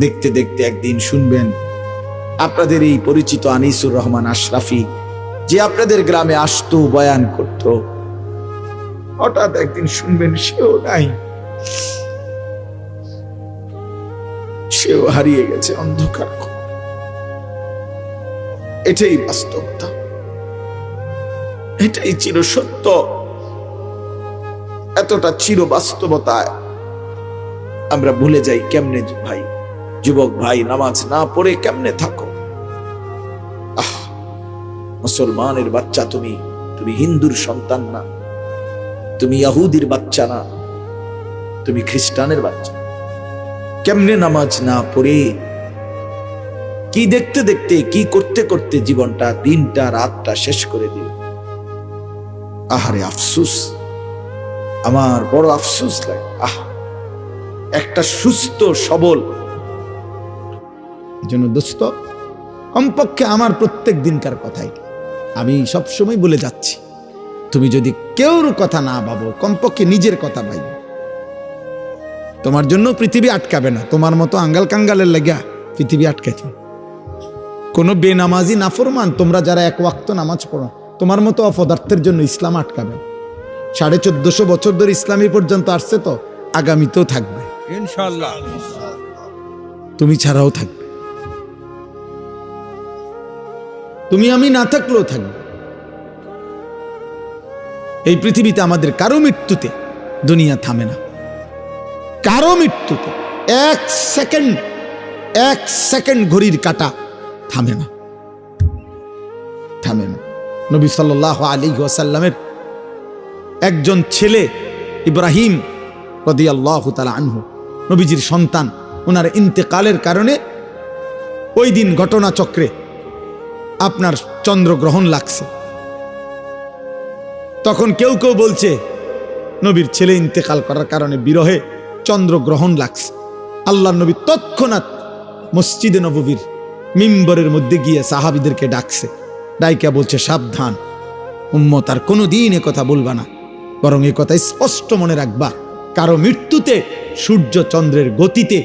দেখতে দেখতে একদিন শুনবেন আপনাদের এই পরিচিত আনিসুর রহমান আশরাফি, যে আপনাদের গ্রামে আসতো, বয়ান করত, হঠাৎ একদিন শুনবেন সেও নাই, সেও হারিয়ে গেছে অন্ধকার। এটাই বাস্তবতা, এটাই চিরসত্য। এতটা চির বাস্তবতায় আমরা ভুলে যাই কেমনে। ভাই, যুবক ভাই, নামাজ না পড়ে কেমনে থাকো? মুসলমানের বাচ্চা তুমি, তুমি হিন্দুর সন্তান না, তুমি ইহুদির বাচ্চা না, তুমি খ্রিস্টানের বাচ্চা। কেমনে নামাজ না পড়ে, কি দেখতে দেখতে, কি করতে করতে জীবনটা, দিনটা, রাতটা শেষ করে দিল। আহারে আফসুস, আমার বড় আফসুস লাগে। একটা সুস্থ সবল জন্য দোস্ত, কমপক্ষে আমার প্রত্যেক দিনকার কথাই আমি সবসময় বলে যাচ্ছি, তুমি যদি কেউর কথা না ভাবো, কমপক্ষে নিজের কথা ভাইব। তোমার জন্য পৃথিবী আটকাবে না, তোমার মতো আঙ্গাল কাঙ্গালের লাগিয়া পৃথিবী আটকাইছে। কোন বেনামাজি নাফরমান, তোমরা যারা এক ওয়াক্ত নামাজ পড়ো, তোমার মতো অপদার্থের জন্য ইসলাম আটকাবে। 1450 বছর ধরে ইসলামী পর্যন্ত আসছে, তো আগামীতেও থাকবে ইনশাআল্লাহ, তুমি ছাড়াও থাকবে, তুমি আমি না থাকলেও থাকবে। এই পৃথিবীতে আমাদের কারো মৃত্যুতে দুনিয়া থামে না, কারো মৃত্যুতে এক সেকেন্ড ঘড়ির কাঁটা থামে না, থামে না। নবী সাল্লাল্লাহু আলাইহি ওয়াসাল্লামের একজন ছেলে ইব্রাহিম রাদিয়াল্লাহু তাআলা আনহু, নবীজির সন্তান, ওনার ইন্তেকালের কারণে ওই দিন ঘটনাচক্রে আপনার চন্দ্রগ্রহণ লাগছে। তখন কেউ কেউ বলছে নবীর ছেলে ইন্তেকাল করার কারণে বিরহে চন্দ্রগ্রহণ লাগছে। আল্লাহর নবী তৎক্ষণাৎ মসজিদে নববীর মিম্বরের মধ্যে গিয়ে সাহাবীদেরকে ডাকছে, ডাইকা বলছে, সাবধান উম্মত, আর কোনোদিন এ কথা বলবা না, বরং এ কথা স্পষ্ট মনে রাখবা, কারো মৃত্যুতে সূর্য চন্দ্রের গতিতে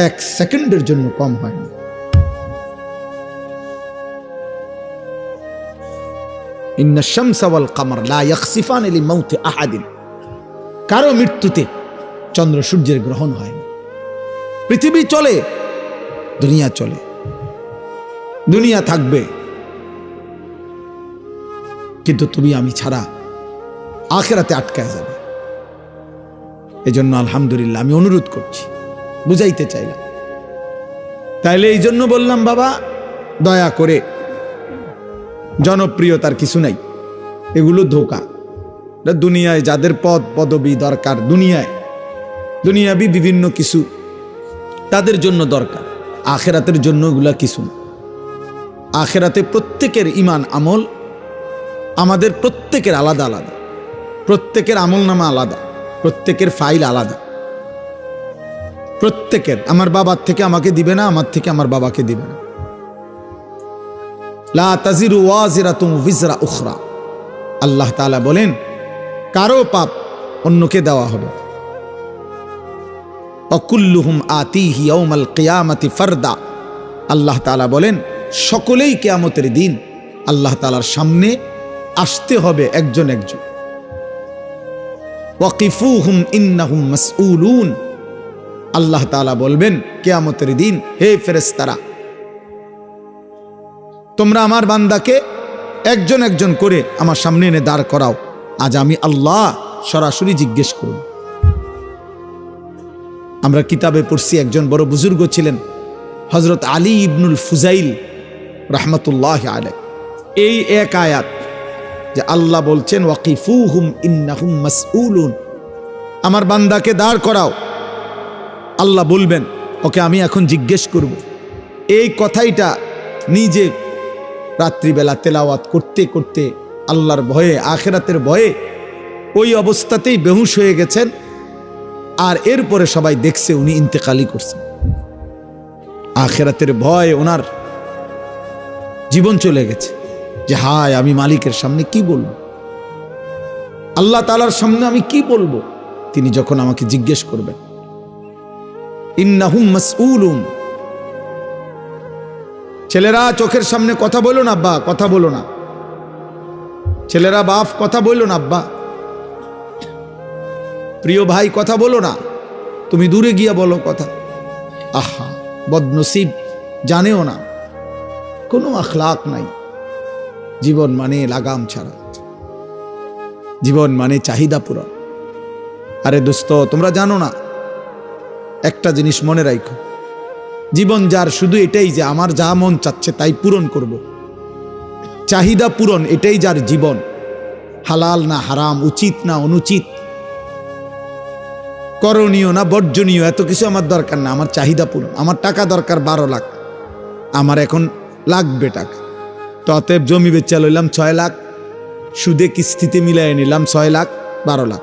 1 সেকেন্ডের জন্য কম হয় না। ইন্না শামসা ওয়াল কামার লা ইয়াখসিফান লিমাউতি আহাদিন, কারো মৃত্যুতে চন্দ্র সূর্যের গ্রহণ হয় না। পৃথিবী চলে, দুনিয়া চলে, দুনিয়া থাকবে, কিন্তু তুমি আমি ছাড়া আখিরাতে আটকায় যাবে। এজন্য আলহামদুলিল্লাহ আমি অনুরোধ করছি, বুঝাইতে চাইলাম। তাইলে এই জন্য বললাম, বাবা দয়া করে, জনপ্রিয়তার কিছু নাই, এগুলো ধোঁকা। দুনিয়ায় যাদের পদ পদবি দরকার, দুনিয়াবি বিভিন্ন কিছু তাদের জন্য দরকার, আখিরাতের জন্য এগুলা কিছু না। আখিরাতে প্রত্যেকের ঈমান আমল আমাদের প্রত্যেকের আলাদা আলাদা, প্রত্যেকের আমলনামা আলাদা, প্রত্যেকের ফাইল আলাদা, প্রত্যেকের। আমার বাবার থেকে আমাকে দিবে না, আমার থেকে আমার বাবাকে দিবে না। লা তাজিরু ওয়াজিরাতুন বিজরা উখরা, আল্লাহ তাআলা বলেন কারো পাপ অন্যকে দেওয়া হবে। ওয়াকুল্লুহুম আতিহি ইয়াউমাল কিয়ামাতি ফারদা, আল্লাহ তাআলা বলেন সকলেই কিয়ামতের দিন আল্লাহ তাআলার সামনে আসতে হবে একজন একজন। ওয়াকিফুহুম ইন্নাহুম মাসউলুন, আল্লাহ তাআলা বলবেন কিয়ামতের দিন, হে ফেরেশতারা, তোমরা আমার বান্দাকে একজন একজন করে আমার সামনে এনে দাঁড় করাও, আজ আমি আল্লাহ সরাসরি জিজ্ঞেস করব। আমরা কিতাবে পড়ছি, একজন বড় বুজুর্গ ছিলেন হযরত আলী ইবনুল ফুজাইল রাহমাতুল্লাহি আলাইহি, এই এক আয়াত যে আল্লাহ বলছেন ওয়াকিফুহুম ইন্নাহুম মাসউলুন, আমার বান্দাকে দাঁড় করাও, আল্লাহ বলবেন ওকে আমি এখন জিজ্ঞেস করব। এই কথাইটা নিজে রাত্রিবেলা তেলাওয়াত করতে করতে আল্লাহর ভয়ে, আখিরাতের ভয়ে ওই অবস্থাতেই বেহুশ হয়ে গেছেন। আর এরপরে সবাই দেখছে উনি ইন্তেকালই করছেন। আখিরাতের ভয় ওনার জীবন চলে গেছে, যে হায় আমি মালিকের সামনে কি বলবো, আল্লাহ তাআলার সামনে আমি কি বলবো তিনি যখন আমাকে জিজ্ঞেস করবেন। ইন্নাহুম মাসউলুন, ছেলেরা চোখের সামনে কথা বলো না আব্বা, কথা বলো না। ছেলেরা বাপ কথা বলো না আব্বা। প্রিয় ভাই কথা বলো না, তুমি দূরে গিয়ে বলো কথা। আহা বদনসিব, জানেও না, কোনো আখলাক নাই। জীবন মানে লাগাম ছাড়া, জীবন মানে চাহিদা পূরণ। আরে দোস্ত, তোমরা জানো না, একটা জিনিস মনে রাখো, জীবন যার শুধু এটাই যে আমার যা মন চাচ্ছে তাই পূরণ করব, চাহিদা পূরণ, এটাই যার জীবন। হালাল না হারাম, উচিত না অনুচিত, করণীয় না বর্জনীয়, এত কিছু আমার দরকার না। আমার চাহিদা পূরণ। আমার টাকা দরকার 12 লাখ, আমার এখন লাগবে টাকা, তো অতএব জমি বেচা লইলাম 6 লাখ, সুদে কিস্তিতে মিলাই নিলাম 6 লাখ 12 লাখ,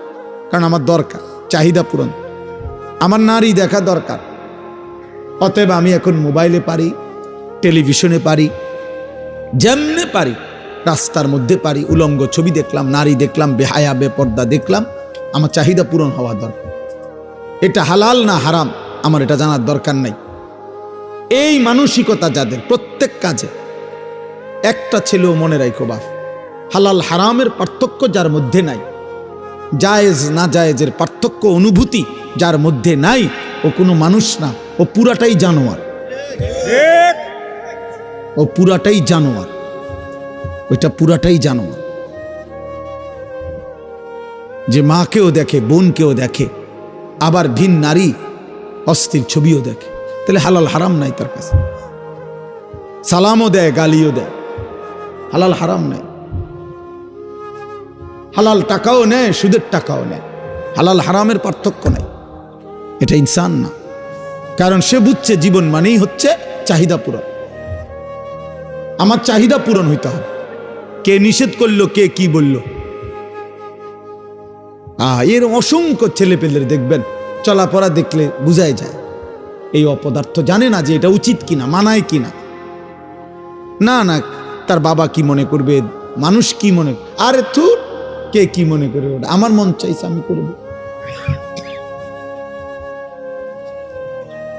কারণ আমার দরকার, চাহিদা পূরণ। আমার নারী দেখা দরকার, অতএব আমি এখন মোবাইলে পারি, টেলিভিশনে পারি, যেমনে পারি, রাস্তার মধ্যে পারি, উলঙ্গ ছবি দেখলাম, নারী দেখলাম, বেহায়া বেপর্দা দেখলাম, আমার চাহিদা পূরণ হওয়া দরকার। এটা হালাল না হারাম আমার এটা জানার দরকার নাই। এই মানসিকতা যাদের, প্রত্যেক কাজে একটা ছেলেও মনে রাখো বাপ, হালাল হারামের পার্থক্য যার মধ্যে নাই, জায়েজ না জায়েজের পার্থক্য অনুভূতি যার মধ্যে নাই, ও কোনো মানুষ না, ও পুরাটাই জানোয়ার। ও পুরাটাই জানোয়ার, ওইটা পুরাটাই জানোয়ার। যে মাকেও দেখে, বোনকেও দেখে, আবার ভিন নারী অস্থির ছবিও দেখে, তাহলে হালাল হারাম নাই তার কাছে। সালামও দেয়, গালিও দেয়, হালাল হারাম নাই। হালাল টাকাও নেয়, সুদের টাকাও নেয়, হালাল হারামের পার্থক্য নাই। এটা ইনসান না, কারণ সে বুঝছে জীবন মানেই হচ্ছে চাহিদা পূরণ। আমার চাহিদা পূরণ হইতে হবে। কে নিষেধ করলো, কে কি বলল? এর অসংখ্য ছেলে পেলের দেখবেন চলাফেরা দেখলে বুঝাই যায়, এই অপদার্থ জানে না যে এটা উচিত কিনা, মানায় কিনা। না না, তার বাবা কি মনে করবে, মানুষ কি মনে, আরে থুর, কে কি মনে করবে, ওটা আমার মন চাইছে আমি করব।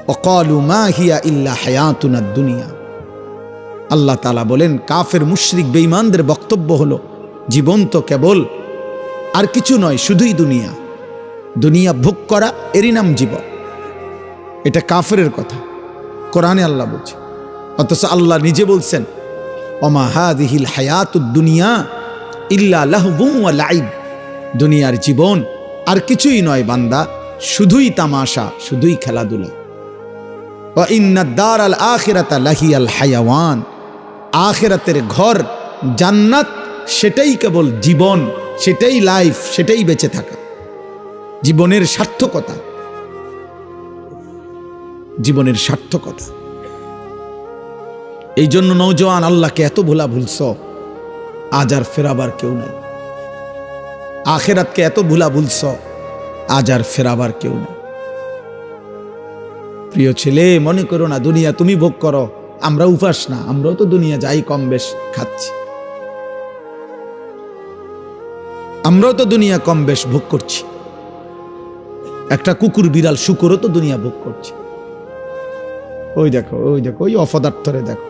ওয়াকালু মা হিয়া ইল্লা হায়াতুনা দুনিয়া। আল্লাহ তাআলা বলেন, কাফের মুশরিক বেঈমানদের বক্তব্য হলো, জীবন তো কেবল আর কিছু নয়, শুধুই দুনিয়া। দুনিয়া ভোগ করা, এরই নাম জীবন। এটা কাফেরের কথা, কোরআনে আল্লাহ বলছে। অথচ আল্লাহ নিজে বলছেন, ওমা হাযিহিল হায়াতুদ দুনিয়া ইল্লা লাহবুন ওয়া লাইব। দুনিয়ার জীবন আর কিছুই নয় বান্দা, শুধুই তামাশা, শুধুই খেলাধুলা। ওয়া ইন্নাদ দারাল আখিরাতা লাহিয়াল হায়াওয়ান। আখিরাতের ঘর জান্নাত, সেটাই কেবল জীবন, সেটাই লাইফ, সেটাই বেঁচে থাকা, জীবনের সার্থকতা, জীবনের সার্থকতা। এই জন্য নওজোয়ান, আল্লাহকে এত ভোলা ভুলছ, আজ আর ফেরাবার কেউ নাই। আখিরাতকে এত ভোলা ভুলছ, আজ আর ফেরাবার কেউ নাই। প্রিয় ছেলে, মনে করো না দুনিয়া তুমি ভোগ করো, আমরা উপাস না, আমরাও তো দুনিয়া যাই কম বেশ খাচ্ছি, আমরাও তো দুনিয়া কম বেশ ভোগ করছি। একটা কুকুর বিড়াল শুকরও তো দুনিয়া ভোগ করছে। ওই দেখো, ওই দেখো, ওই অপদার্থরে দেখো,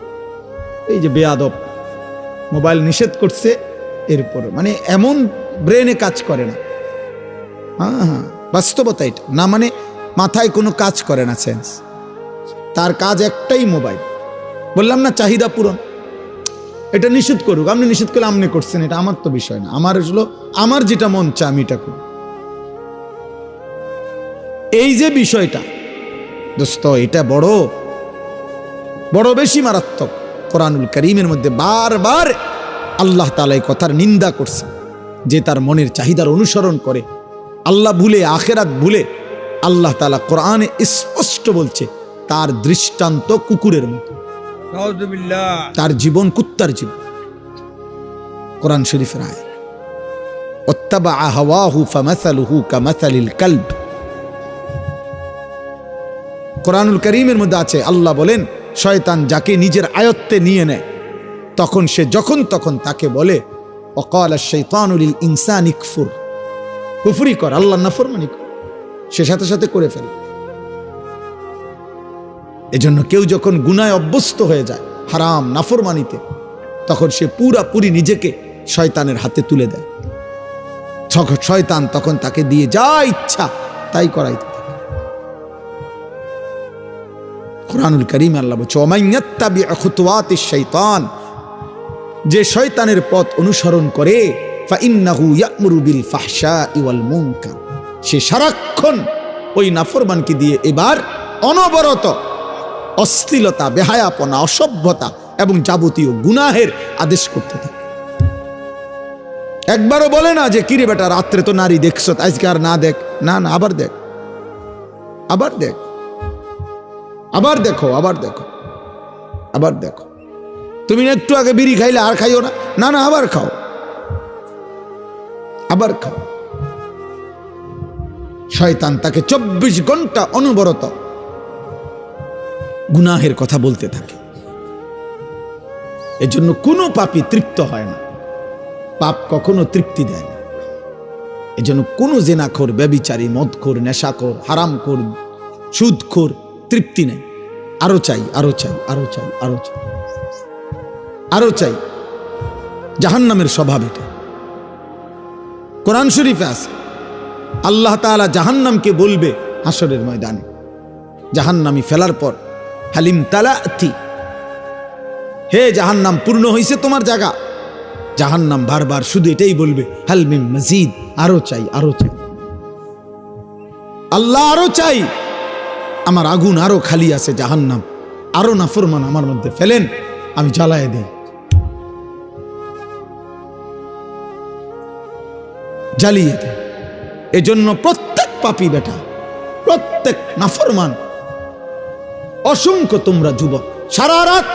এই যে বেয়াদব, মোবাইল নিষেধ করছে, এরপর মানে এমন ব্রেনে কাজ করে না। হ্যাঁ, বাস্তবতা এটা না, মানে মাথায় কোনো কাজ করে না, সেন্স, তার কাজ একটাই মোবাইল। বললাম না চাহিদা পূরণ। এটা নিষেধ করুক, আপনি নিষেধ করলে আপনি করছেন, এটা আমার তো বিষয় না। আমার হলো আমার যেটা মন চায় আমি এটা করি। এই যে বিষয়টা দোস্ত, এটা বড় বড় বেশি মারাত্মক। কোরআনুল কারীমের মধ্যে বারবার আল্লাহ তাআলা এই কথার নিন্দা করছে, যে তার মনের চাহিদার অনুসরণ করে, আল্লাহ ভুলে, আখিরাত ভুলে। আল্লাহ তাআলা কোরআনে স্পষ্ট বলছে, তার দৃষ্টান্ত কুকুরের মতো, তার জীবন কুত্তার জীবন। কোরআন শরীফের আয়াত, ওয়াত্তাবা হাওয়াহু ফামাসালুহু কামাসালিল কালব। কোরআনুল কারীমের মধ্যে আছে, আল্লাহ বলেন, শয়তান যাকে নিজের আয়ত্তে নিয়ে নেয়, তখন সে যখন তখন তাকে বলে, ওয়াকালা শাইতানু লিল ইনসানি কফুর, কুফরি কর, আল্লাহর নাফরমানি কর, সে সাথে সাথে করে ফেলে। এজন্য কেউ যখন গুনায় অভ্যস্ত হয়ে যায়, হারাম নাফরমানিতে, তখন সে পুরাপুরি নিজেকে শয়তানের হাতে তুলে দেয়। শয়তান তখন তাকে দিয়ে যা ইচ্ছা তাই করাইতে থাকে। কুরআনুল কারীমে আল্লাহ বলছে, ওয়ামান ইয়াত্তাবি খুতুওয়াতিশ শাইতান, যে শয়তানের পথ অনুসরণ করে, ফাইন্নাহু ইয়া'মুরু বিল ফাহশাই ওয়াল মুনকার, সে সারাক্ষণ ওই নাফরমানকে দিয়ে এবার অনবরত অশ্লীলতা, বেহায়াপনা, অসভ্যতা এবং যাবতীয় গুনাহের আদেশ করতে থাকে। একবারও বলে না যে কিরে বেটা রাত্রে তো নারী দেখছ, আজকে আর না দেখ, না না আবার দেখ, আবার দেখ, আবার দেখো, আবার দেখো, আবার দেখো। তুমি একটু আগে বিড়ি খাইলে আর খাইও না, না না আবার খাও, আবার খাও। শয়তান তাকে 24 ঘন্টা অনবরত গুনাহের কথা বলতে থাকে। এজন্য কোনো পাপী তৃপ্ত হয় না, পাপ কখনো তৃপ্তি দেয় না। এজন্য কোনো জেনাখোর, ব্যভিচারী, মদখোর, নেশাখোর, হারামখোর, সুদখোর তৃপ্তি নেই, আরো চাই, আরো চাই, আরো চাই, আরো চাই, আরো চাই। জাহান্নামের স্বভাব এটা। কোরআন শরীফে আছে, আল্লাহ তাআলা জাহান্নামকে বলবে হাসরের ময়দানে, জাহান্নামী ফেলার পর, হালিম তালাতি, হে জাহান্নাম পূর্ণ হইছে তোমার জায়গা। জাহান্নাম বারবার শুধু এটাই বলবে, হাল মিন মাজিদ, আরো চাই, আরো চাই। আল্লাহ আরো চাই, আমার আগুন আরো খালি আছে, জাহান্নাম আরো নাফরমান আমার মধ্যে ফেলেন, আমি জ্বালায় দেই, জ্বালিয়ে দেই। এজন্য প্রত্যেক পাপী বেটা, প্রত্যেক নাফরমান, অসংখ্য তোমরা যুবক সারা রাত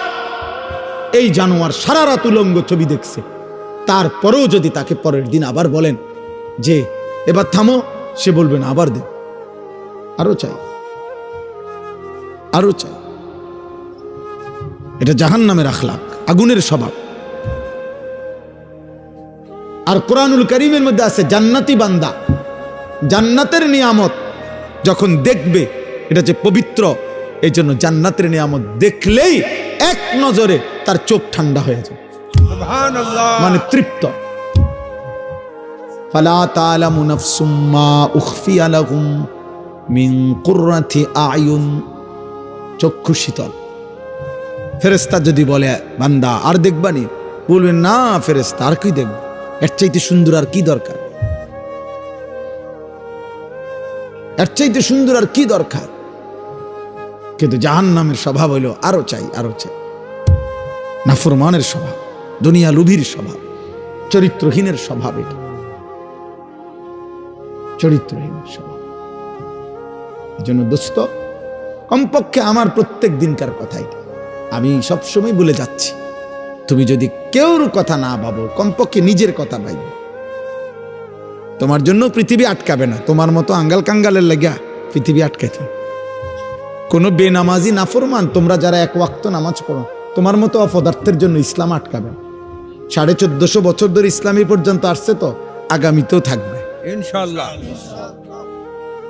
এই জানোয়ার সারা রাত উলঙ্গ ছবি দেখছে, তারপরেও যদি তাকে পরের দিন আবার বলেন যে এবার থামো, সে বলবে না, আবার দে, আরো চাই, আরো চাই। এটা জাহান্নামের আখলাক, আগুনের স্বভাব। আর কোরআনুল কারীমের মধ্যে আছে জান্নাতি বান্দা, জান্নাতের নিয়ামত যখন দেখবে, এটা যে পবিত্র, এই জন্য জান্নাতের নিয়ামত দেখলেই এক নজরে তার চোখ ঠান্ডা হয়ে যায়, সুবহানাল্লাহ, মানে তৃপ্ত। ফালা তা'লামু নাফসুম মা উখফিয়া লাহুম মিন কুররাতি আ'য়ুন, চক্ষু শীতল। ফেরেশতা যদি বলে বান্দা আর দেখবানি, বলবেন না ফেরেশতা আর কি দেখব, এর চাইতে সুন্দর আর কি দরকার, এর চাইতে সুন্দর আর কি দরকার। কিন্তু জাহান্নামের স্বভাব হইল আরো চাই, আরো চাই। নাফরমানের স্বভাব, দুনিয়া লোভীর স্বভাব, চরিত্রহীনের স্বভাব, এটা চরিত্রহীনের স্বভাব। এজন্য দোস্ত, কমপক্ষে আমার প্রত্যেক দিনকার কথা এটা আমি সবসময় বলে যাচ্ছি, তুমি যদি কেউর কথা না ভাবো, কমপক্ষে নিজের কথা ভাবো। তোমার জন্য পৃথিবী আটকাবে না, তোমার মতো আঙ্গাল কাঙ্গালের লাগা পৃথিবী আটকাইতে। কোনো বেনামাজি নাফরমান, তোমরা যারা এক ওয়াক্ত নামাজ পড়ো, তোমার মতো অপদার্থের জন্য ইসলাম আটকাবে। 1450 বছর ধরে ইসলামী পর্যন্ত আসছে, তো আগামীতেও থাকবে ইনশাআল্লাহ,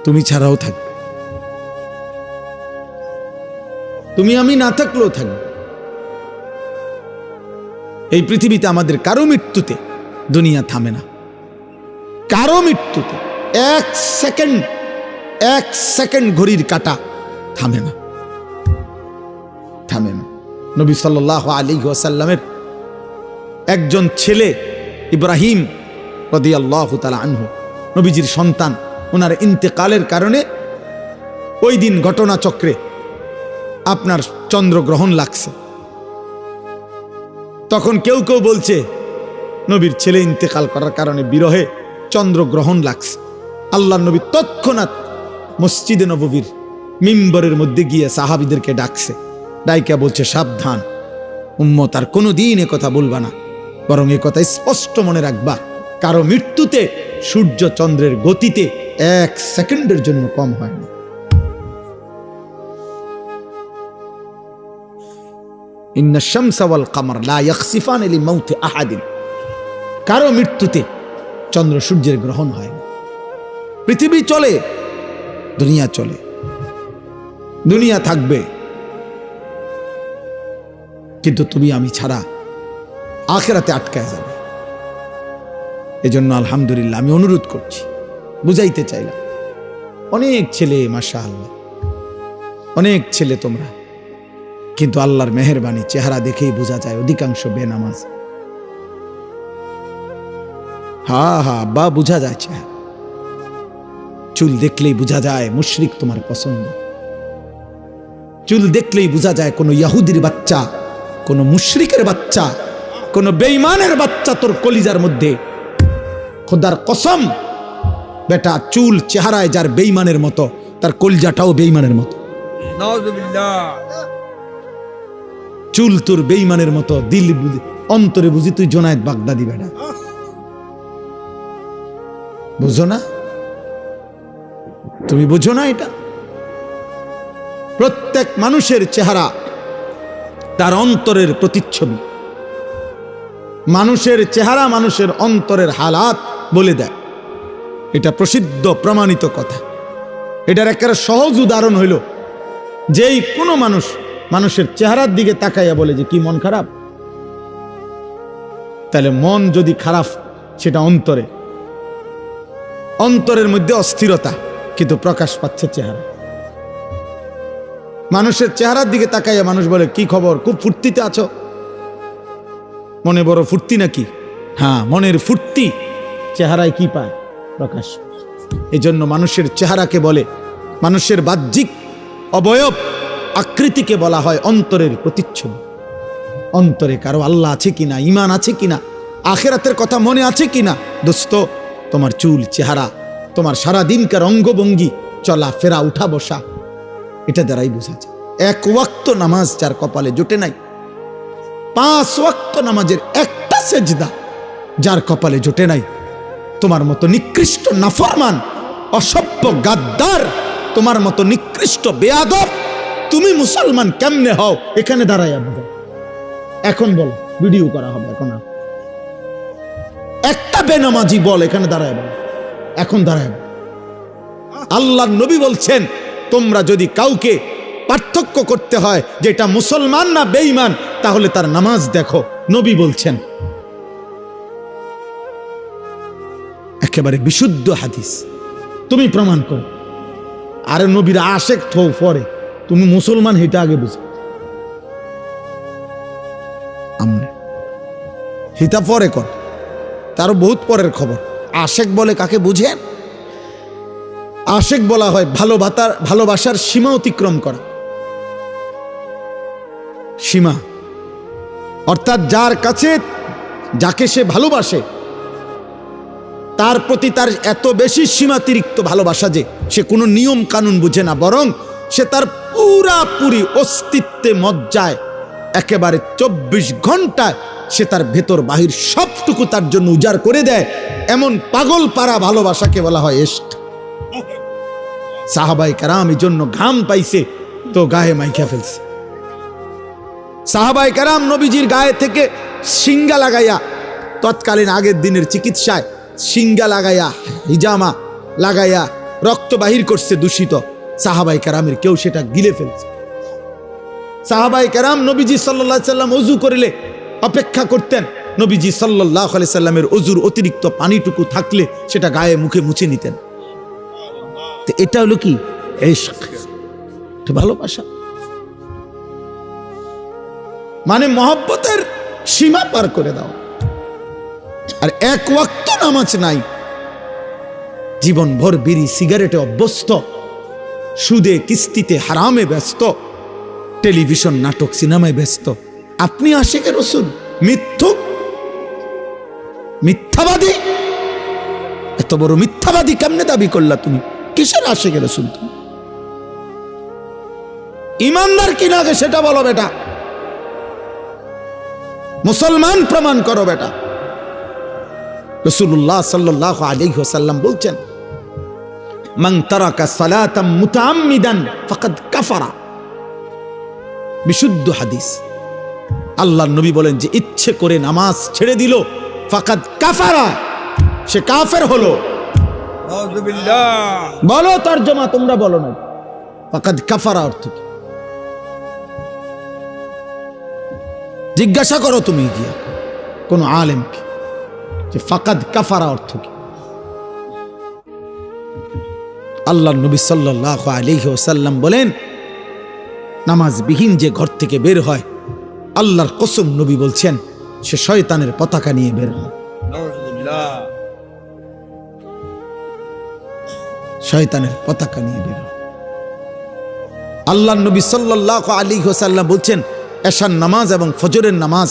তুমি ছাড়াও থাকবে, তুমি আমি না থাকলেও থাকবে। এই পৃথিবীতে আমাদের কারো মৃত্যুতে দুনিয়া থামে না, কারো মৃত্যুতে এক সেকেন্ড ঘড়ির কাঁটা থামে না, থামে না। নবী সাল্লাল্লাহু আলাইহি ওয়াসাল্লামের একজন ছেলে ইব্রাহিম রাদিয়াল্লাহু তাআলা আনহু, নবীজির সন্তান, ওনার ইন্তেকালের কারণে ওই দিন ঘটনাচক্রে আপনার চন্দ্রগ্রহণ লাগছে। তখন কেউ কেউ বলছে নবীর ছেলে ইন্তেকাল করার কারণে বিরহে চন্দ্রগ্রহণ লাগছে। আল্লাহর নবী তৎক্ষণাৎ মসজিদে নববীর মিম্বরের মধ্যে গিয়ে সাহাবীদেরকে ডাকছে, ডাইকা বলছে, সাবধান উম্মত, আর কোনোদিন এ কথা বলবা না, বরং এ কথা স্পষ্ট মনে রাখবা, কারো মৃত্যুতে সূর্য চন্দ্রের গতিতে এক সেকেন্ডের জন্য কম হয় না। ইন্না শামসা ওয়াল কামার লা ইয়াখসিফান লিমাউতি আহাদিন, কারো মৃত্যুতে চন্দ্র সূর্যের গ্রহণ হয় না। পৃথিবী চলে, দুনিয়া চলে, দুনিয়া থাকবে। কিন্তু তুমি আমি ছাড়া আখিরাতে আটকায় যাবে। এজন্য আলহামদুলিল্লাহ আমি অনুরোধ করছি, বুঝাইতে চাইলাম, অনেক ছেলে মাশাআল্লাহ, অনেক ছেলে তোমরা, কিন্তু আল্লাহর মেহেরবানি চেহারা দেখেই বোঝা যায় অধিকাংশ বেনামাজ। বা বোঝা যায় চেহারা, চুল দেখলেই বোঝা যায় মুশরিক তোমার পছন্দ, চুল দেখলেই বোঝা যায় কোন ইহুদির বাচ্চা, কোন মুশরিকের বাচ্চা, কোন বেঈমানের বাচ্চা তোর কলিজার মধ্যে। খোদার কসম বেটা, চুল চেহারায় যার বেঈমানের মতো, তার কলিজাটাও বেঈমানের মতো। চুল তোর বেঈমানের মতো, দিল অন্তরে বুঝি তুই জোনায়েদ বাগদাদি বেটা। বুঝো না? তুমি বুঝো না? এটা প্রত্যেক মানুষের চেহারা তার অন্তরের প্রতিচ্ছবি। মানুষের চেহারা মানুষের অন্তরের হালাত বলে দেয়, এটা প্রসিদ্ধ প্রমাণিত কথা। এটার একটা সহজ উদাহরণ হইল, যেই কোনো মানুষ মানুষের চেহারার দিকে তাকাইয়া বলে যে কি মন খারাপ, তাহলে মন যদি খারাপ, সেটা অন্তরের মধ্যে অস্থিরতা, কিন্তু প্রকাশ পাচ্ছে চেহারা। মানুষের চেহারার দিকে তাকাইয়া মানুষ বলে কি খবর, খুব ফুর্তিতে আছো, মনে বড় ফুর্তি নাকি? হ্যাঁ, মনের ফুর্তি চেহারায় কি পায়? প্রকাশ। এই জন্য মানুষের চেহারাকে বলে, মানুষের বাহ্যিক অবয়ব আকৃতিকে বলা হয় অন্তরের প্রতিচ্ছবি। অন্তরে কারো আল্লাহ আছে কিনা, ঈমান আছে কিনা, আখিরাতের কথা মনে আছে কিনা, দোস্ত তোমার চুল চেহারা, তোমার সারাদিনকার অঙ্গভঙ্গি, চলা ফেরা, উঠা বসা, এটা দ্বারাই বোঝা যায়। এক ওয়াক্ত নামাজ যার কপালে জোটে নাই, 5 ওয়াক্ত নামাজের একটা সেজদা যার কপালে জোটে নাই, তোমার মতো নিকৃষ্ট নাফরমান, অসভ্য গাদ্দার, তোমার মতো নিকৃষ্ট বেয়াদব তুমি মুসলমান কেমনে হও? এখানে দাঁড়াইয়া বোঝা। এখন বল, ভিডিও করা হবে এখন। একটা বেনামাজি বল এখানে দাঁড়ায় বল, এখন দাঁড়ায়। আল্লাহর নবী বলছেন, তোমরা যদি কাউকে পার্থক্য করতে হয় যে এটা মুসলমান না বেঈমান, তাহলে তার নামাজ দেখো। নবী বলছেন, একেবারে বিশুদ্ধ হাদিস, তুমি প্রমাণ করো। আরে নবীর আশেক থো পরে, তুমি মুসলমান এটা আগে বুঝো। আমনে হিতা পরে কর, তারও বহুত পরের খবর। আশেক বলে কাকে বুঝেন? আশেক বলা হয় ভালোবাসার সীমা অতিক্রম করা। সীমা অর্থাৎ যার কাছে যাকে সে ভালোবাসে, তার প্রতি তার এত বেশি সীমাতিরিক্ত ভালোবাসা যে সে কোনো নিয়ম কানুন বুঝে না, বরং সে তার পুরাপুরি অস্তিত্বে মজ্জায় একেবারে 24 ঘন্টায় সে তার ভেতর বাহির সবটুকু তার জন্য উজাড় করে দেয়। এমন পাগল পারা ভালোবাসাকে বলা হয় ইশক। সাহাবায়ে কেরাম এই জন্য ঘাম পাইছে তো গায়ে মাইখা ফেলছে। সাহাবায়ে কেরাম নবীজির গায়ে থেকে শিঙ্গা লাগাইয়া, তৎকালীন আগের দিনের চিকিৎসায় শিঙ্গা লাগাইয়া, হিজামা লাগাইয়া রক্ত বাহির করছে দূষিত। সাহাবায়ে কেরামের কেউ সেটা গিলে ফেলছে। সাহাবায়ে কেরাম নবীজি সাল্লাল্লাহু আলাইহি সাল্লাম ওযু করলে অপেক্ষা করতেন, নবীজি সাল্লাল্লাহু আলাইহি সাল্লামের ওযুর অতিরিক্ত পানিটুকু থাকলে সেটা গায়ে মুখে মুছে নিতেন। তো এটা হলো কি? ইশক, ভালোবাসা। মানে মহব্বতের সীমা পার করে দাও। আর এক ওয়াক্ত নামাজ নাই, জীবন ভর বিড়ি সিগারেটে অভ্যস্ত, সুদে কিস্তিতে হারামে ব্যস্ত, টেলিভিশন নাটক সিনেমায় ব্যস্ত। আপনি আশিকে রাসূল, মিথ্যুক, মিথ্যাবাদী। এত বড় মিথ্যাবাদী কেমনে দাবি করলা তুমি? কিসের আশিকে রাসূল তুমি? ইমানদার কিনা আগে সেটা বলো বেটা, মুসলমান প্রমাণ করো বেটা। রাসূলুল্লাহ সাল্লাল্লাহু আলাইহি ওয়াসাল্লাম বলছেন, মান তারাকা সালাতাম মুতাআম্মিদান ফাকাদ কাফারা। বিশুদ্ধ হাদিস। আল্লাহর নবী বলেন যে ইচ্ছে করে নামাজ ছেড়ে দিল, ফাকাদ কাফারা, সে কাফের হলো। নাউযুবিল্লাহ। বলো তরজমা, তোমরা বলো না। ফাকাদ কাফারা অর্থ কি? জিজ্ঞাসা করো তুমি গিয়া কোন আলেমকে যে ফাকাদ কাফারা অর্থ কি। আল্লাহর নবী সাল্লাল্লাহু আলাইহি ওয়াসাল্লাম বলেন, নামাজবিহীন যে ঘর থেকে বের হয়, আল্লাহর কসম নবী বলছেন, সে শয়তানের পতাকা নিয়ে বের হয়। শয়তানের পতাকা নিয়ে বের হয়। আল্লাহর নবী সাল্লাল্লাহু আলাইহি ওয়াসাল্লাম বলছেন, এশার নামাজ এবং ফজরের নামাজ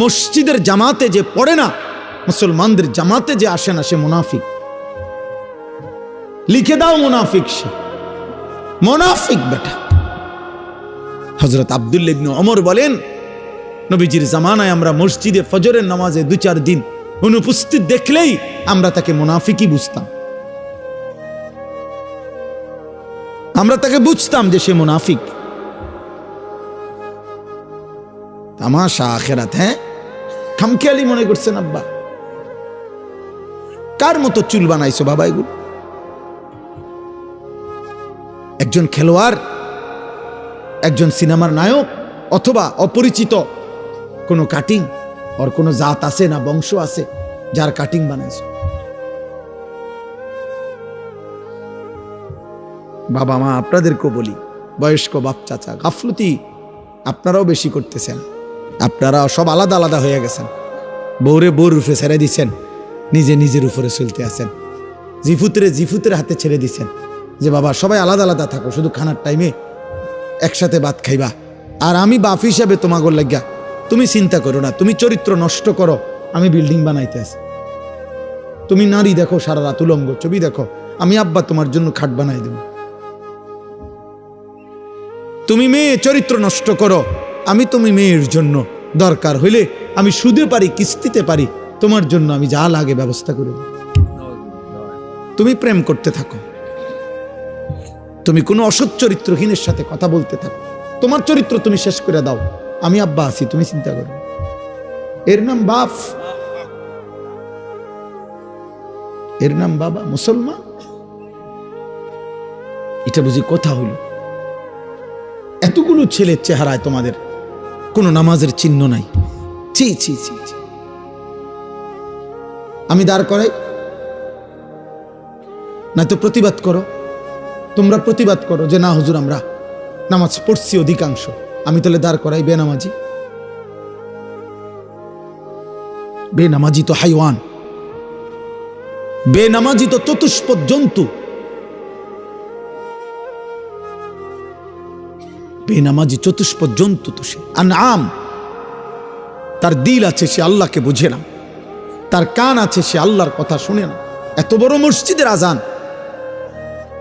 মসজিদের জামাতে যে পড়ে না, মুসলমানদের জামাতে যে আসে না, সে মুনাফিক। লিখে দাও মুনাফিক, সে মুনাফিক বেটা। হযরত আব্দুল্লাহ ইবনে ওমর বলেন, নবীজির জামানায় আমরা মসজিদে ফজরের নামাজে 2-4 দিন অনুপস্থিত দেখলেই আমরা তাকে মুনাফিকই বুঝতাম। আমরা তাকে বুঝতাম যে সে মুনাফিক। তামাশা আখিরাত। হ্যাঁ, খামখেয়ালি মনে করছেন আব্বা? কার মতো চুল বানাইছো বাবা এগুলো? একজন খেলোয়াড়, একজন সিনেমার নায়ক, অথবা অপরিচিত কোনো কাটিং, ওর কোনো জাত আছে না বংশ আছে যার কাটিং বানাইছো? বাবা মা আপনাদেরকেও বলি, বয়স্ক বাপ চাচা, গাফলতি আপনারাও বেশি করতেছেন। আপনারা সব আলাদা আলাদা হয়ে গেছেন। বউরে বউর রূপে ছেড়ে দিচ্ছেন, নিজে নিজের উপরে চলতে আছেন। জিফুতের হাতে ছেড়ে দিচ্ছেন যে বাবা সবাই আলাদা আলাদা থাকো, শুধু খানার টাইমে একসাথে ভাত খাইবা। আর আমি বাপ হিসাবে তোমাগর লাগিয়া, তুমি চিন্তা করো না, তুমি চরিত্র নষ্ট করো, আমি বিল্ডিং বানাইতে আছি। তুমি নারী দেখো সারা রাত উলঙ্গ, ছবি দেখো, আমি আব্বা তোমার জন্য খাট বানাই দেব। তুমি মেয়ে চরিত্র নষ্ট করো, তুমি মেয়ের জন্য দরকার হইলে আমি সুদে পারি, কিস্তিতে পারি, তোমার জন্য আমি যা লাগে ব্যবস্থা করে দেব। তুমি প্রেম করতে থাকো, তুমি কোনো অসৎ চরিত্রহীনের সাথে কথা বলতে থাকো, তোমার চরিত্র তুমি শেষ করে দাও, আমি আব্বা আছি, তুমি চিন্তা করো। এর নাম বাপ, এর নাম বাবা, মুসলমান। এটা বুঝি কথা হইল? এতগুলো ছেলের চেহারায় তোমাদের কোনো নামাজের চিহ্ন নাই। ছি ছি ছি ছি। আমি দাঁড় করাই না তো প্রতিবাদ করো। তোমরা প্রতিবাদ করো যে না হুজুর আমরা নামাজ পড়ছি অধিকাংশ, আমি তাহলে দাঁড় করাই বেনামাজি। বেনামাজি তো হাইওয়ান, বেনামাজি তো চতুষ্পদ জন্তু, বেনামাজি চতুষ্পদ জন্তু তো সে আনআম। তার দিল আছে, সে আল্লাহকে বুঝে না। তার কান আছে, সে আল্লাহর কথা শুনে না। এত বড় মসজিদের আজান,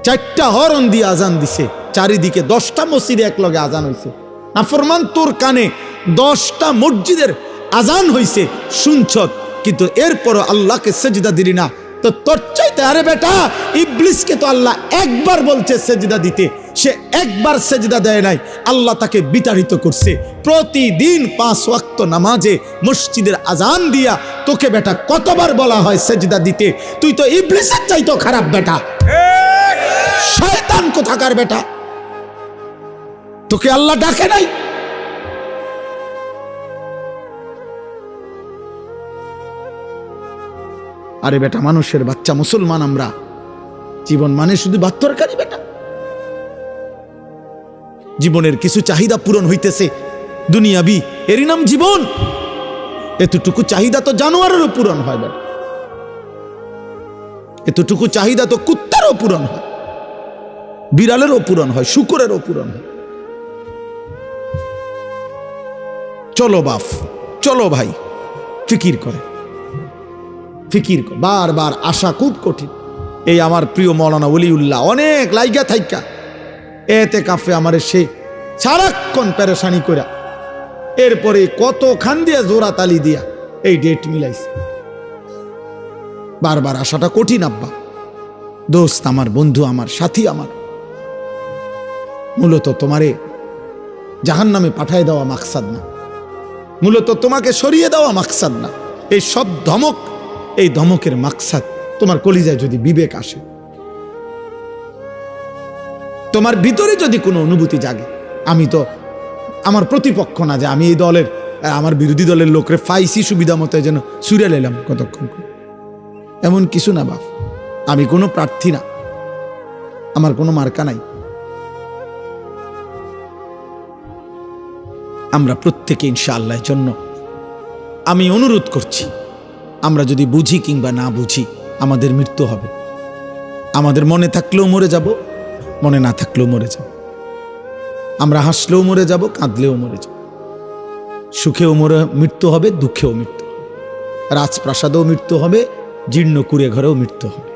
4টা হরন দিয়ে আজান দিছে, চারিদিকে 10টা মসজিদে এক লগে আজান হইছে। নাফরমান তোর কানে 10টা মসজিদের আজান হইছে, শুনছ, কিন্তু এরপরও আল্লাহকে সেজদা দিলি না। তো তোর চাইতে, আরে বেটা, ইবলিসকে তো আল্লাহ একবার বলছে সেজদা দিতে, সে একবার সেজদা দেয় নাই, আল্লাহ তাকে বিতাড়িত করছে। প্রতিদিন 5 ওয়াক্ত নামাজে মসজিদের আজান দিয়া তোকে বেটা কতবার বলা হয় সেজদা দিতে? তুই তো ইবলিসের চাইতো খারাপ বেটা, শয়তান কোথাকার বেটা। তোকে আল্লাহ ডাকে নাই? আরে বেটা, মানুষের বাচ্চা, মুসলমান আমরা, জীবন মানে শুধু ভাত তরকারি বেটা। জীবনের কিছু চাহিদা পূরণ হইতেছে, দুনিয়াবি, এরই নাম জীবন। এতটুকু চাহিদা তো জানোয়ারেরও পূরণ হয় বেটা, এতটুকু চাহিদা তো কুত্তারও পূরণ হয়, বিড়ালেরও পূরণ হয়, শুকরেরও পূরণ হয়। চলো বাপ, চলো ভাই, ফিকির করে, ফিকির কর। বারবার আসা খুব কঠিন। এই আমার প্রিয় মৌলানা ওলিউল্লাহ অনেক লাইগা থাইকা এতে কাফে আমার সে সারাক্ষণ পেরেশানি করা, এরপরে কত খান দিয়া জোড়া তালি দিয়া এই ডেট মিলাইছে। বারবার আসাটা কঠিন আব্বা। দোস্ত আমার, বন্ধু আমার, সাথী আমার, মূলত তোমারে জাহান্নামে পাঠায় দেওয়া মাকসাদ না, মূলত তোমাকে সরিয়ে দেওয়া মাকসাদ না। এই সব ধমক, এই ধমকের মাকসাদ তোমার কলিজায় যদি বিবেক আসে, তোমার ভিতরে যদি কোনো অনুভূতি জাগে, আমি তো আমার প্রতিপক্ষ না যে আমি এই দলের আমার বিরোধী দলের লোকরে ফাইসি সুবিধা মতো যেন সুরে লেলাম কতক্ষণ করে। এমন কিছু না বাপ, আমি কোনো প্রার্থী না, আমার কোনো মার্কা নাই। আমরা প্রত্যেকে ইনশাআল্লাহর জন্য আমি অনুরোধ করছি, আমরা যদি বুঝি কিংবা না বুঝি আমাদের মৃত্যু হবে। আমাদের মনে থাকলেও মরে যাব, মনে না থাকলেও মরে যাব। আমরা হাসলেও মরে যাব, কাঁদলেও মরে যাব। সুখেও মৃত্যু হবে, দুঃখেও মৃত্যু হবে। রাজপ্রাসাদেও মৃত্যু হবে, জীর্ণ কুড়ে ঘরেও মৃত্যু হবে।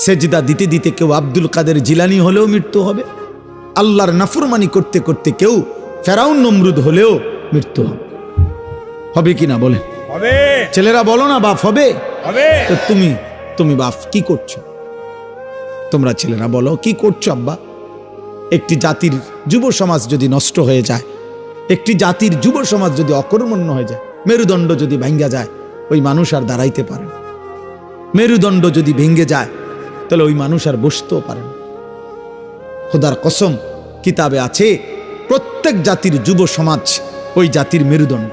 সেজদা দিতে দিতে কেউ আব্দুল কাদের জিলানি হলেও মৃত্যু হবে। আল্লাহর নাফরমানি করতে করতে কেউ ফেরাউন নমরুদ হলেও মৃত্যু হবে। হবে কি না বলেন? হবে। ছেলেরা বলো না বাপ হবে? হবে। তো তুমি বাপ কি করছো? তোমরা ছেলেরা বলো কি করছো আব্বা? একটি জাতির যুব সমাজ যদি নষ্ট হয়ে যায়, একটি জাতির যুব সমাজ যদি অকর্মণ্য হয়ে যায়, মেরুদণ্ড যদি ভাঙ্গা যায়, ওই মানুষ আর দাঁড়াইতে পারে না। মেরুদণ্ড যদি ভেঙ্গে যায় তাহলে ওই মানুষ আর বসতেও পারে না। খোদার কসম, কিতাবে আছে প্রত্যেক জাতির যুব সমাজ ওই জাতির মেরুদণ্ড।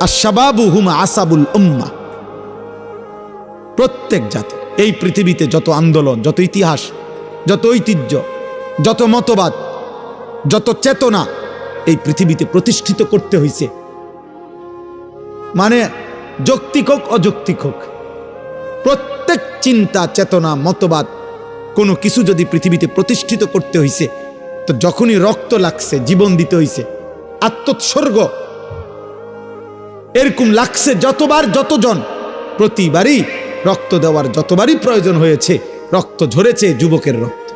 আশ-শাবাবু হুম আসাবুল উম্মাহ। প্রত্যেক জাতি, এই পৃথিবীতে যত আন্দোলন, যত ইতিহাস, যত ঐতিহ্য, যত মতবাদ, যত চেতনা এই পৃথিবীতে প্রতিষ্ঠিত করতে হয়েছে, মানে যৌক্তিক হোক অযৌক্তিক হোক, প্রত্যেক চিন্তা চেতনা মতবাদ কোনো কিছু যদি পৃথিবীতে প্রতিষ্ঠিত করতে হয়েছে, তো যখনই রক্ত লাগছে, জীবন দিতে হয়েছে, আত্মোৎসর্গ এরকম লাগছে যতবার, যতজন, প্রতিবারই রক্ত দেওয়ার যতবারই প্রয়োজন হয়েছে, রক্ত ঝরেছে যুবকের রক্ত।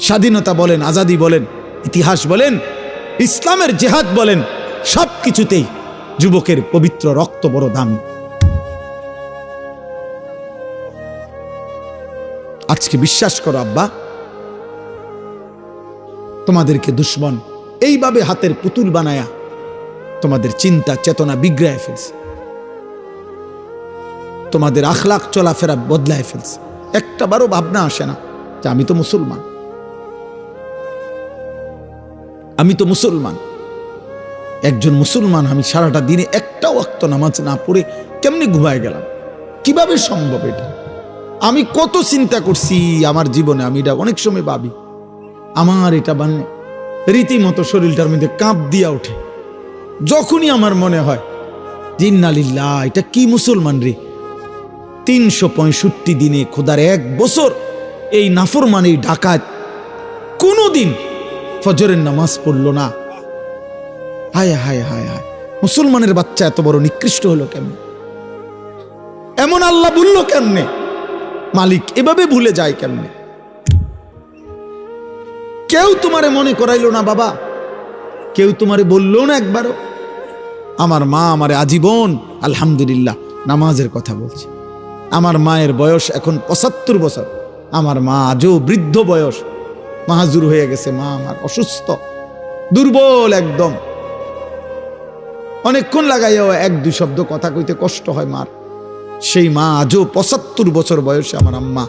স্বাধীনতা বলেন, আজাদি বলেন, ইতিহাস বলেন, ইসলামের জেহাদ বলেন, সব কিছুতেই যুবকের পবিত্র রক্ত বড় দামি। আজকে বিশ্বাস করো আব্বা, তোমাদেরকে দুশ্মন এইভাবে হাতের পুতুল বানায়া তোমাদের চিন্তা চেতনা বিগড়ায় ফেলছে, তোমাদের আখলাক চলাফেরা বদলায় ফেলছে। একটা বারও ভাবনা আসে না যে আমি তো মুসলমান, আমি তো মুসলমান, একজন মুসলমান, আমি সারাটা দিনে একটা ওয়াক্ত নামাজ না পড়ে কেমনে ঘুমায় গেলাম? কিভাবে সম্ভব এটা? আমি কত চিন্তা করছি আমার জীবনে, আমি এটা অনেক সময় ভাবি, আমার এটা মানে রীতিমতো শরীরটার মধ্যে কাঁপ দিয়া ওঠে যখনই আমার মনে হয় যে ইন্না লিল্লাহ, এটা কি মুসলমান রে, 365 দিনে খোদার 1 বছর এই নাফরমানি ডাকাত কোনোদিন ফজরের নামাজ পড়লো না। হায় হায় হায় হায়, মুসলমানের বাচ্চা এত বড় নিকৃষ্ট হলো কেমনে? এমন আল্লাহ ভুললো কেমনে? মালিক এভাবে ভুলে যায় কেমনে? কেউ তোমারে মনে করাইলো না বাবা, কেউ তোমারে বললো না একবারও? আমার মা আমারে আজীবন আলহামদুলিল্লাহ নামাজের কথা বলছে। আমার মায়ের বয়স এখন 75 বছর, আমার মা আজও বৃদ্ধ বয়স, মাহাজুর হয়ে গেছে, মা আমার অসুস্থ, দুর্বল একদম, অনেকক্ষণ লাগাইয়া 1-2 শব্দ কথা কইতে কষ্ট হয় মার। সেই মা আজও 75 বছর বয়সে আমার আম্মা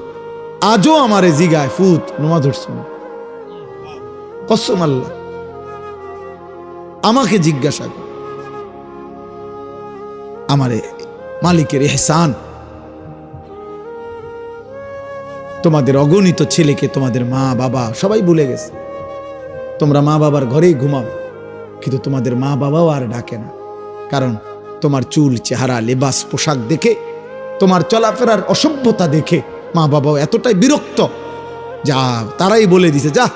আজও আমারে জিগায়, ফুত নামাজ পড়ছো না? কসম আল্লাহ, আমাকে জিজ্ঞাসা করে, আমারে মালিকের ইহসান। তোমাদের অগণিত ছেলেকে তোমাদের মা বাবা সবাই ভুলে গেছে। তোমরা মা বাবার ঘরেই ঘুমাও, কিন্তু তোমাদের মা বাবাও আর ডাকে না। কারণ তোমার চুল, চেহারা, লেবাস, পোশাক দেখে, তোমার চলাফেরার অসভ্যতা দেখে মা বাবাও এতটাই বিরক্ত, যা তারাই বলে দিছে, যা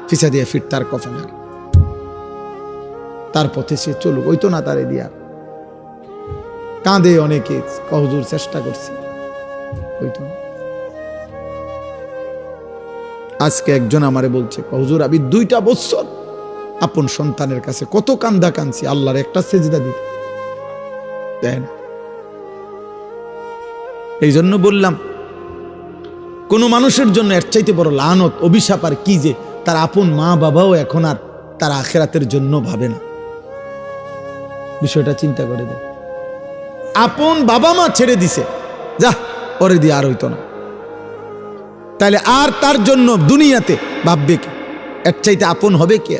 ফিসা দিয়ে ফিট, তার কফা লাগে, তার পথে সে চলুক, ওই তো না তারে দিয়া। কাঁদে অনেকে, হুজুর চেষ্টা করছি, ওই তো। আজকে একজন আমারে বলছে, হুজুর আমি 2টা বছর আপন সন্তানের কাছে কত কান্দা কানছি, আল্লাহর একটা সেজদা দিতে দেয় না। এই জন্য বললাম, কোন মানুষের জন্য এর চাইতে বড় লানত, অভিশাপ আর কি যে তার আপন মা বাবাও এখন আর তার আখিরাতের জন্য ভাবে না। বিষয়টা চিন্তা করে দেয়। আপন বাবা মা ছেড়ে দিছে, যা পরে দিয়ে আর হইতো না, তাহলে আর তার জন্য দুনিয়াতে ভাববে কি? এর চাইতে আপন হবে কে?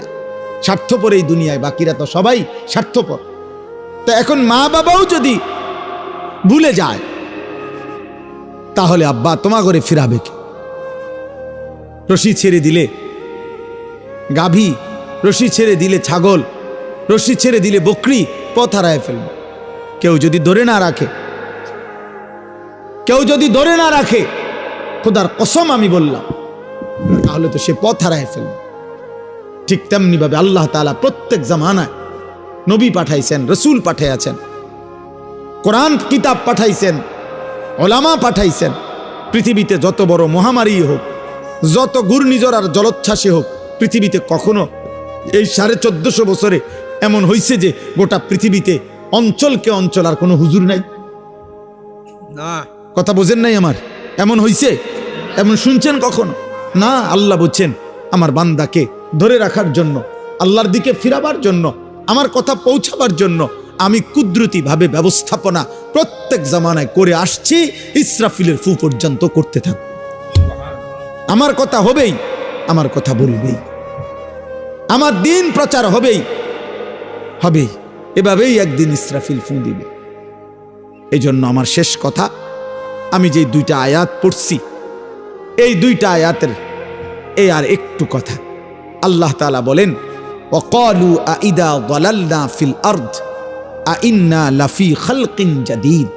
স্বার্থপর এই দুনিয়ায়, বাকিরা তো সবাই স্বার্থপর। তো এখন মা বাবাও যদি ভুলে যায়, তাহলে আব্বা তোমা করে ফিরাবে কে? রশি ছেড়ে দিলে গাভী, রশি ছেড়ে দিলে ছাগল, রশি ছেড়ে দিলে বকরি পথ হারায় ফেলবে। কেউ যদি ধরে না রাখে, কেউ যদি ধরে না রাখে, খোদার কসম আমি বললাম, তাহলে তো সে পথ হারায় ফেলবে। ঠিক তেমনি ভাবে আল্লাহ তাআলা প্রত্যেক জামানায় নবী পাঠাইছেন, রসুল পাঠাইয়াছেন, কোরআন কিতাব পাঠাইছেন, ওলামা পাঠাইছেন। পৃথিবীতে যত বড় মহামারী হোক, যত ঘূর্ণিঝড় আর জলোচ্ছ্বাসে হোক, পৃথিবীতে কখনো এই 1450 বছরে এমন হয়েছে যে গোটা পৃথিবীতে অঞ্চলকে অঞ্চল আর কোনো হুজুর নাই? না, কথা বোঝেন নাই আমার? এমন হয়েছে? এমন শুনছেন কখনো? না। আল্লাহ বলছেন আমার বান্দাকে ধরে রাখার জন্য, আল্লাহর দিকে ফিরাবার জন্য, আমার কথা পৌঁছাবার জন্য আমি কুদরতি ভাবে ব্যবস্থাপনা প্রত্যেক জামানায় করে আসছি। ইসরাফিলের ফু পর্যন্ত করতে থাকব। আমার কথা হবেই, আমার কথা বলবেই, আমার দিন প্রচার হবেই হবেই। এভাবেই একদিন ইসরাফিল ফু দিবে। এই জন্য আমার শেষ কথা, আমি যে 2টা আয়াত পড়ছি, এই 2টা আয়াতের এই আর একটু কথা। আল্লাহ তাআলা বলেন, ওয়াকালু আইদা যালালনা ফিল আরদ আইন্না লাফি খালকিন জাদীদ।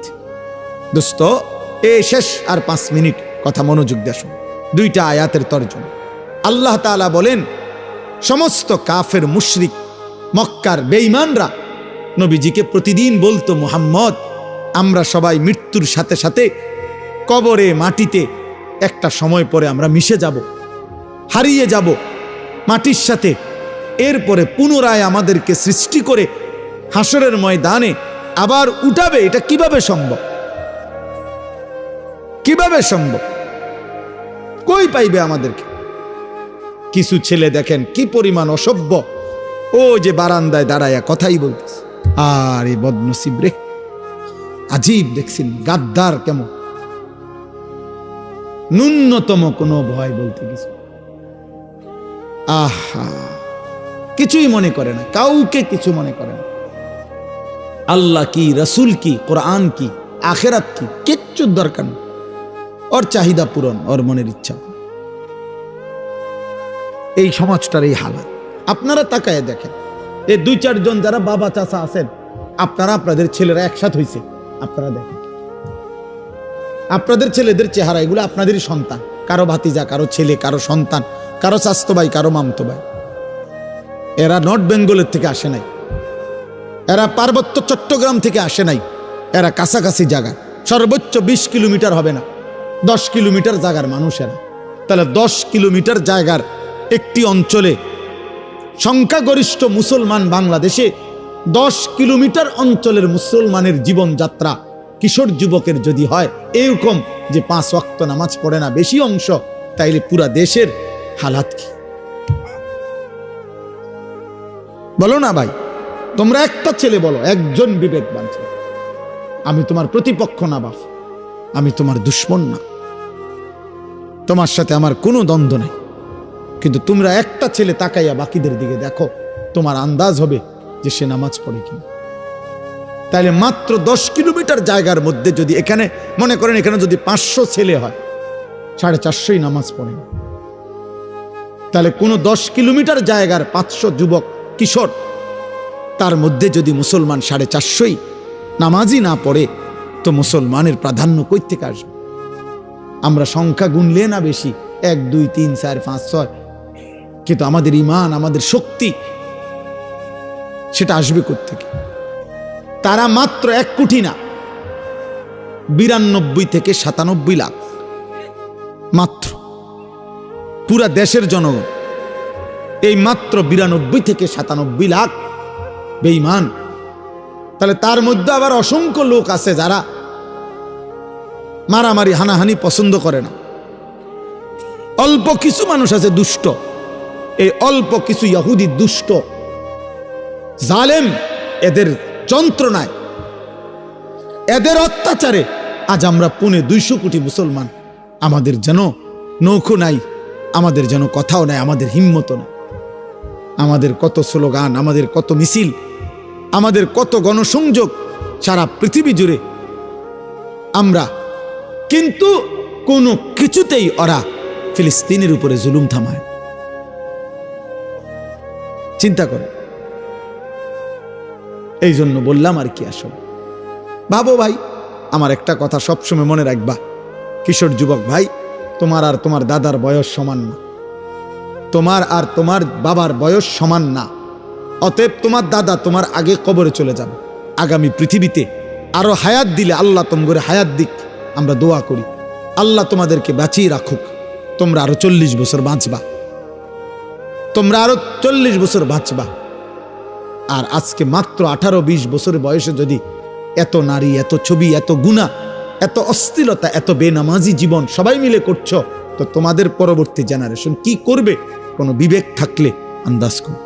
দোস্ত, এই শেষ আর 5 মিনিট কথা মনোযোগ দিয়ে শুনুন। 2টা আয়াতের তরজমা। আল্লাহ তাআলা বলেন, সমস্ত কাফের মুশরিক মক্কার বেঈমানরা নবীজিকে প্রতিদিন বলতো, মুহাম্মদ, আমরা সবাই মৃত্যুর সাথে সাথে কবরে মাটিতে একটা সময় পরে আমরা মিশে যাব, হারিয়ে যাব মাটির সাথে। এরপরে পুনরায় আমাদেরকে সৃষ্টি করে হাসরের ময়দানে আবার উঠাবে। এটা কিভাবে সম্ভব? কিভাবে সম্ভব? কই পাইবে আমাদেরকে? কিছু ছেলে দেখেন কি পরিমাণ অসভ্য, ও যে বারান্দায় দাঁড়ায়া কথাই বলতেছে। আর এই বদনসিব রে, আজীব দেখছেন, গাদ্দার কেমন, ন্যূনতম কোনো ভয় বলতে কিছু। আহা, কিছুই মনে করে না, কাউকে কিছু মনে করে না। আল্লাহ কি, রসুল কি, কোরআন কি, আখেরাত কি, কিচ্ছু দরকার নেই। ওর চাহিদা পূরণ, ওর মনের ইচ্ছা। এই সমাজটার এই হালাত আপনারা তাকায় দেখেন। এই 2-4 জন যারা বাবা চাচা আছেন, আপনারা আপনাদের ছেলেরা একসাথে হয়েছে, আপনারা দেখেন আপনাদের ছেলেদের চেহারা, এগুলো আপনাদেরই সন্তান। কারো ভাতিজা, কারো ছেলে, কারো সন্তান, কারো চাচতো ভাই, কারো মামতো ভাই। এরা নর্থ বেঙ্গলের থেকে আসে নাই, এরা পার্বত্য চট্টগ্রাম থেকে আসে নাই, এরা কাছাকাছি জায়গা, সর্বোচ্চ 20 কিলোমিটার হবে না, 10 কিলোমিটার জায়গার মানুষ এরা। তাহলে 10 কিলোমিটার জায়গার একটি অঞ্চলে সংখ্যাগরিষ্ঠ মুসলমান বাংলাদেশে 10 কিলোমিটার অঞ্চলের মুসলমানের জীবনযাত্রা কিশোর যুবকের যদি হয় এরকম যে 5 ওয়াক্ত নামাজ পড়ে না বেশি অংশ, তাইলে পুরা দেশের হালাত কি? বলো না ভাই, তোমরা একটা ছেলে বলো, একজন বিবেকবান ছেলে, আমি তোমার প্রতিপক্ষ না বাপ, আমি তোমার দুশ্মন না, তোমার সাথে আমার কোনো দ্বন্দ্ব নেই, কিন্তু তোমরা একটা ছেলে তাকাইয়া বাকিদের দিকে দেখো, তোমার আন্দাজ হবে যে সে নামাজ পড়ে কিনা। তাইলে মাত্র 10 কিলোমিটার জায়গার মধ্যে যদি এখানে মনে করেন, এখানে যদি 500 ছেলে হয়, 450 নামাজ পড়ে না। তাহলে কোনো 10 কিলোমিটার জায়গার 500 যুবক কিশোর, তার মধ্যে যদি মুসলমান 450 নামাজই না পড়ে, তো মুসলমানের প্রাধান্য কই থেকে আসবে? আমরা সংখ্যা গুনলে না বেশি, 1 2 3 4 5 6, কিন্তু আমাদের ঈমান, আমাদের শক্তি, সেটা আসবে কোত্থেকে? তারা মাত্র 1 কোটি না, 92 থেকে 97 লাখ মাত্র পুরা দেশের জনগণ। এই মাত্র 92 থেকে 97 লাখ বেঈমান। তাহলে তার মধ্যে আবার অসংখ্য লোক আছে যারা মারামারি হানাহানি পছন্দ করে না। অল্প কিছু মানুষ আছে দুষ্ট, এই অল্প কিছু ইহুদি দুষ্ট জালেম, এদের যন্ত্রণায়, এদের অত্যাচারে আজ আমরা 250 কোটি মুসলমান, আমাদের যেন নৌকো নাই, আমাদের যেন কথাও নাই, আমাদের হিম্মত নাই। আমাদের কত স্লোগান, আমাদের কত মিছিল, আমাদের কত গণসংযোগ সারা পৃথিবী জুড়ে আমরা, কিন্তু কোনো কিছুতেই ওরা ফিলিস্তিনের উপরে জুলুম থামায়। চিন্তা করো। এই জন্য বললাম আর কি, আসলে ভাবো ভাই, আমার একটা কথা সবসময় মনে রাখবা, কিশোর যুবক ভাই, তোমার আর তোমার দাদার বয়স সমান না, তোমার আর তোমার বাবার বয়স সমান না। অতএব তোমার দাদা তোমার আগে কবরে চলে যাবে, আগামী পৃথিবীতে আরো হায়াত দিলে আল্লাহ তোমাদের হায়াত দিক, আমরা দোয়া করি আল্লাহ তোমাদেরকে বাঁচিয়ে রাখুক। তোমরা আরো 40 বছর বাঁচবা, তোমরা আরো 40 বছর বাঁচবা। আর আজকে মাত্র 18-20 বছর বয়সে যদি এত নারী, এত ছবি, এত গুনাহ, এত অশ্লীলতা, এত বেনামাজি জীবন সবাই মিলে করছো, তো তোমাদের পরবর্তী জেনারেশন কি করবে? কোনো বিবেক থাকলে আন্দাজ করো।